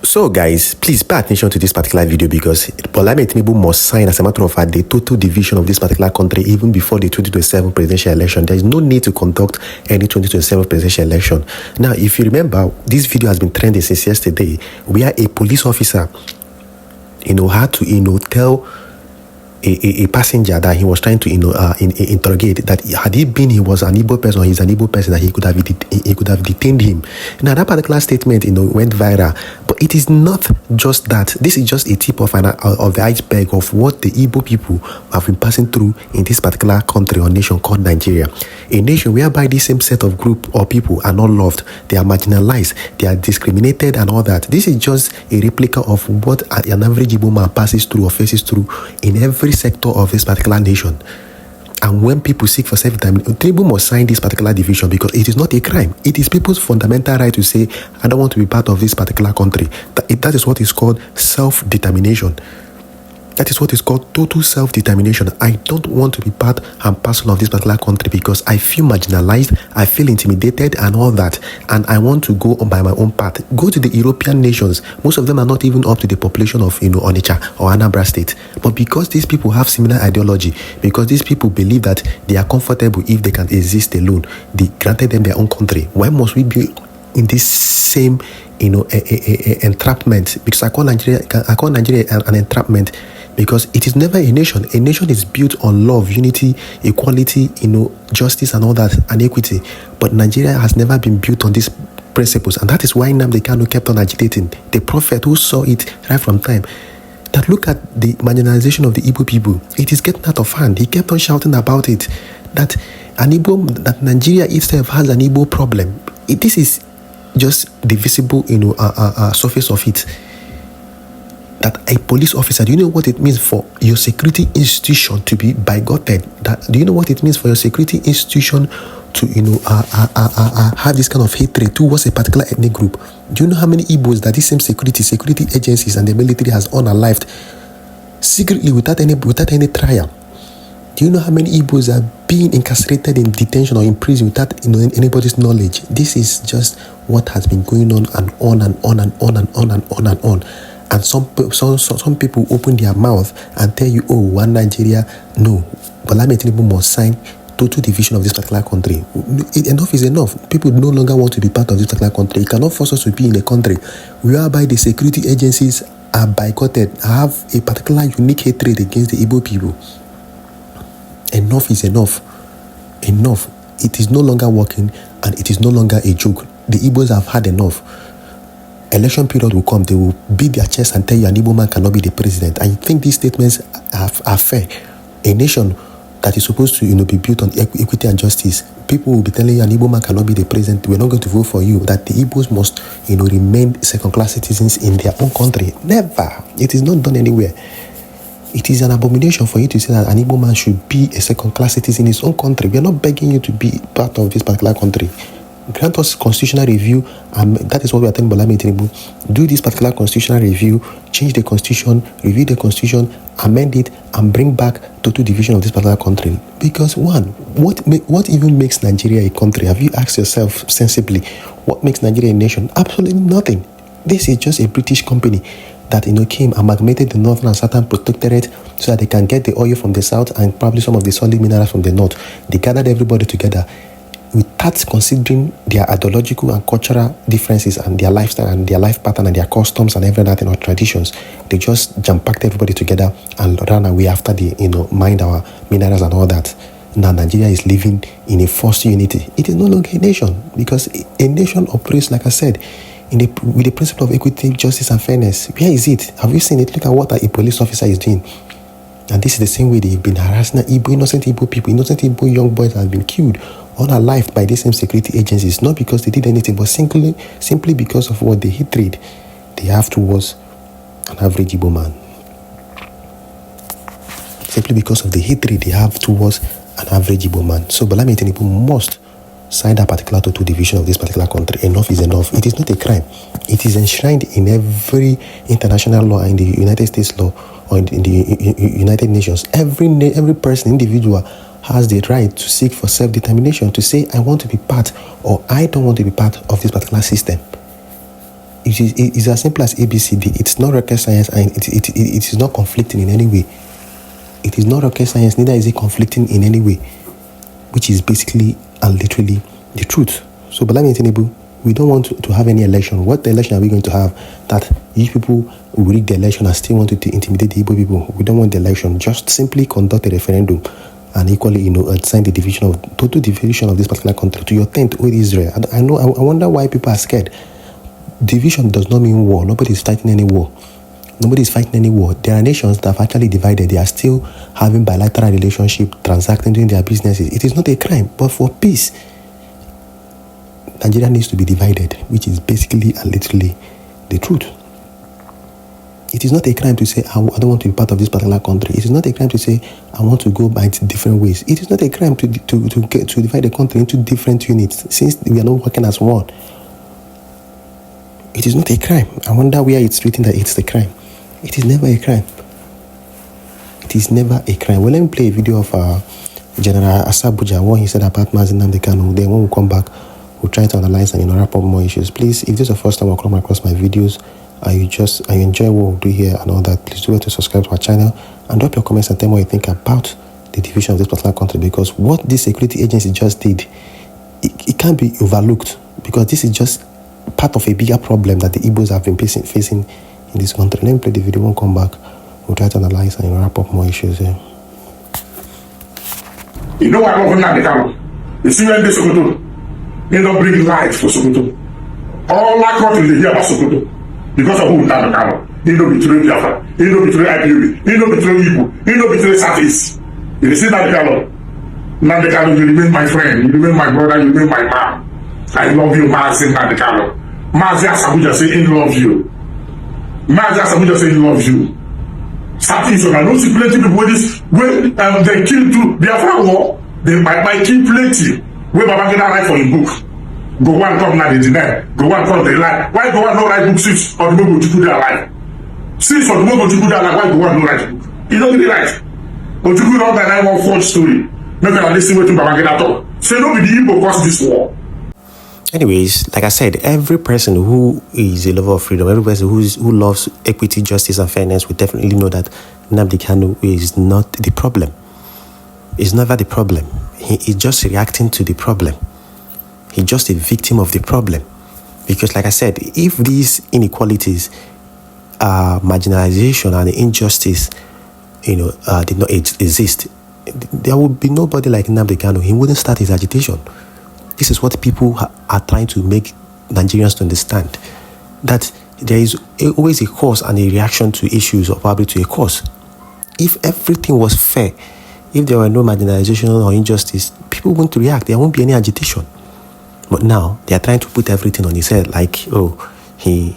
So guys, please pay attention to this particular video because Tinubu must sign, as a matter of fact, the total division of this particular country even before the 2027 presidential election. There is no need to conduct any 2027 presidential election. Now, if you remember, this video has been trending since yesterday, where a police officer, had to, tell a passenger that he was trying to interrogate, that had he was an Igbo person or he's an Igbo person, that he could have detained him. Now that particular statement went viral, but it is not just that. This is just a tip of the iceberg of what the Igbo people have been passing through in this particular country or nation called Nigeria, a nation whereby this same set of group or people are not loved, they are marginalized, they are discriminated and all that. This is just a replica of what an average Igbo man passes through or faces through in every sector of this particular nation. And when people seek for self-determination, Tinubu must sign this particular division because it is not a crime. It is people's fundamental right to say, I don't want to be part of this particular country. That is what is called self-determination. That is what is called total self-determination. I don't want to be part and parcel of this particular country because I feel marginalized, I feel intimidated and all that. And I want to go on by my own path. Go to the European nations. Most of them are not even up to the population of, Onitsha or Anambra State. But because these people have similar ideology, because these people believe that they are comfortable if they can exist alone, they granted them their own country. Why must we be in this same, entrapment? Because I call Nigeria an entrapment. Because it is never a nation. A nation is built on love, unity, equality, justice and all that, and equity. But Nigeria has never been built on these principles. And that is why Nnamdi Kanu kept on agitating. The prophet who saw it right from time. That look at the marginalization of the Igbo people. It is getting out of hand. He kept on shouting about it. That Nigeria itself has an Igbo problem. This is just the visible, surface of it. That a police officer, do you know what it means for your security institution to be bigoted? Do you know what it means for your security institution to have this kind of hatred towards a particular ethnic group? Do you know how many Igbos that this same security agencies and the military has unalived secretly without any trial? Do you know how many Igbos are being incarcerated in detention or in prison without anybody's knowledge? This is just what has been going on and on and on and on and on and on and on. And some people open their mouth and tell you, oh, one Nigeria. No, but Tinubu must sign total division of this particular country. Enough is enough. People no longer want to be part of this particular country. You cannot force us to be in a country whereby the security agencies are boycotted, have a particular unique hatred against the Igbo people. Enough is enough. Enough. It is no longer working and it is no longer a joke. The Igbos have had enough. Election period will come, they will beat their chest and tell you an Igbo man cannot be the president. I think these statements are fair. A nation that is supposed to be built on equity and justice, people will be telling you an Igbo man cannot be the president, we're not going to vote for you, that the Igbos must remain second-class citizens in their own country. Never. It is not done anywhere. It is an abomination for you to say that an Igbo man should be a second-class citizen in his own country. We are not begging you to be part of this particular country. Grant us constitutional review, and that is what we are telling Tinubu. Do this particular constitutional review, change the constitution, review the constitution, amend it, and bring back total division of this particular country. Because what even makes Nigeria a country? Have you asked yourself sensibly, what makes Nigeria a nation? Absolutely nothing. This is just a British company that came, amalgamated the northern and southern protectorate so that they can get the oil from the south and probably some of the solid minerals from the north. They gathered everybody together without considering their ideological and cultural differences and their lifestyle and their life pattern and their customs and everything or traditions. They just jam-packed everybody together and ran away after they, mined our minerals and all that. Now Nigeria is living in a forced unity. It is no longer a nation because a nation operates, like I said, with the principle of equity, justice and fairness. Where is it? Have you seen it? Look at what a police officer is doing. And this is the same way they've been harassing innocent Igbo people, innocent Igbo young boys have been killed unalived by these same security agencies, not because they did anything, but simply because of what the hatred they have towards an average Igbo man. Simply because of the hatred they have towards an average Igbo man. So Tinubu must sign that particular total division of this particular country. Enough is enough. It is not a crime. It is enshrined in every international law, in the United States law, or in the United Nations. Every person, individual, has the right to seek for self-determination, to say, I want to be part or I don't want to be part of this particular system. It is as simple as ABCD. It's not rocket science, and it is not conflicting in any way. It is not rocket science, neither is it conflicting in any way, which is basically and literally the truth. So, but let me Tinubu, we don't want to have any election. What election are we going to have that you people will rig the election and still want to intimidate the Igbo people? We don't want the election. Just simply conduct a referendum and equally, sign the total division of this particular country to your tent with Israel. I wonder why people are scared. Division does not mean war. Nobody is fighting any war. Nobody is fighting any war. There are nations that have actually divided. They are still having bilateral relationship, transacting, doing their businesses. It is not a crime, but for peace, Nigeria needs to be divided, which is basically and literally the truth. It is not a crime to say, I don't want to be part of this particular country. It is not a crime to say, I want to go by different ways. It is not a crime to divide the country into different units, since we are not working as one. It is not a crime. I wonder where it's written that it's a crime. It is never a crime. It is never a crime. Well, let me play a video of General Asabuja, what he said about Mazi Nnamdi Kanu. Then when we come back, we'll try to analyze and wrap up more issues. Please, if this is the first time you come across my videos, and you enjoy what we do here and all that, please do it to subscribe to our channel and drop your comments and tell me what you think about the division of this particular country, because what this security agency just did, it can't be overlooked, because this is just part of a bigger problem that the Igbos have been facing in this country. Let me play the video, we'll come back, we'll try to analyze and wrap up more issues here. You know what I'm not the You see when they Sokoto, they don't bring light for Sokoto. All that country they hear about Sokoto because of who Nnamdi Kanu. He don't betray Biafra, he don't betray IPOB, he don't betray Igbo, he don't betray Southeast. You see Nnamdi Kanu, you remain my friend, you remain my brother, you remain my man. I love you, Mazi Nnamdi Kanu. Mazi Asabuja say he love you. Mazi Asabuja say he love you. Southeast, I know see plenty people when they kill too. Biafra war, they might kill plenty. Where Babangida write for his book. Go one come now they deny. Go one come they lie. Why go one no write book since or the Mogo to put their life? Since for the Mogo to put their life, why go one no write book? You don't really right. But you could not that 914 story. Not gonna listen to Babangida talk. Say no be the Igbo cause this war. Anyways, like I said, every person who is a lover of freedom, every person who loves equity, justice, and fairness will definitely know that Nnamdi Kanu is not the problem. It's never the problem. He is just reacting to the problem. He's just a victim of the problem. Because like I said, if these inequalities, marginalization and injustice, did not exist, there would be nobody like Nnamdi Kanu. He wouldn't start his agitation. This is what people are trying to make Nigerians to understand, that there is always a cause and a reaction to issues, or probably to a cause. If everything was fair, if there were no marginalization or injustice, people wouldn't react. There won't be any agitation. But now they are trying to put everything on his head, like, oh, he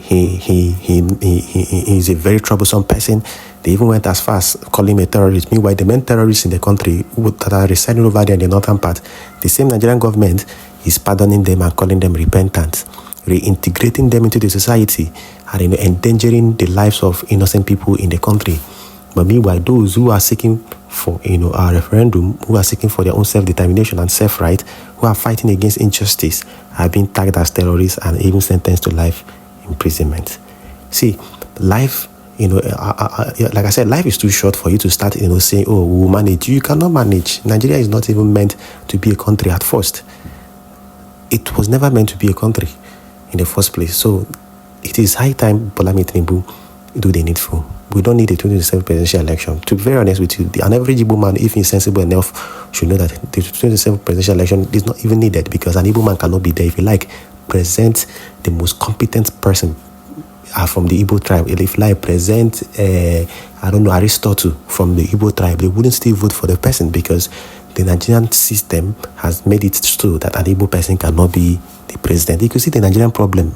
is a very troublesome person. They even went as far as calling him a terrorist. Meanwhile, the main terrorists in the country that are residing over there in the northern part, the same Nigerian government is pardoning them and calling them repentant, reintegrating them into the society, and endangering the lives of innocent people in the country. But meanwhile, those who are seeking for a referendum, who are seeking for their own self-determination and self-right, who are fighting against injustice, are being tagged as terrorists and even sentenced to life imprisonment. See, life, like I said, life is too short for you to start, saying, oh, we will manage. You cannot manage. Nigeria is not even meant to be a country at first. It was never meant to be a country in the first place. So it is high time Bola Tinubu do the needful. We don't need a 2027 presidential election. To be very honest with you, an average Igbo man, if he's sensible enough, should know that the 2027 presidential election is not even needed, because an Igbo man cannot be there. If you like, present the most competent person from the Igbo tribe. If you like, present, Aristotle from the Igbo tribe, they wouldn't still vote for the person, because the Nigerian system has made it so that an Igbo person cannot be the president. You can see the Nigerian problem,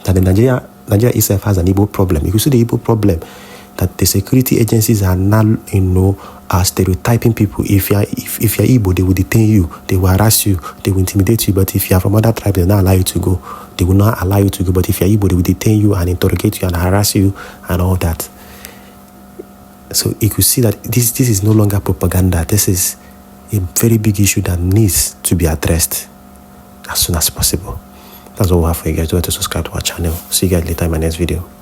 that Nigeria itself has an Igbo problem. You can see the Igbo problem, that the security agencies are now, are stereotyping people. If you're Igbo, they will detain you, they will harass you, they will intimidate you. But if you're from other tribes, they will not allow you to go. They will not allow you to go. But if you're Igbo, they will detain you and interrogate you and harass you and all that. So you could see that this is no longer propaganda. This is a very big issue that needs to be addressed as soon as possible. That's all we have for you guys. Don't forget to subscribe to our channel. See you guys later in my next video.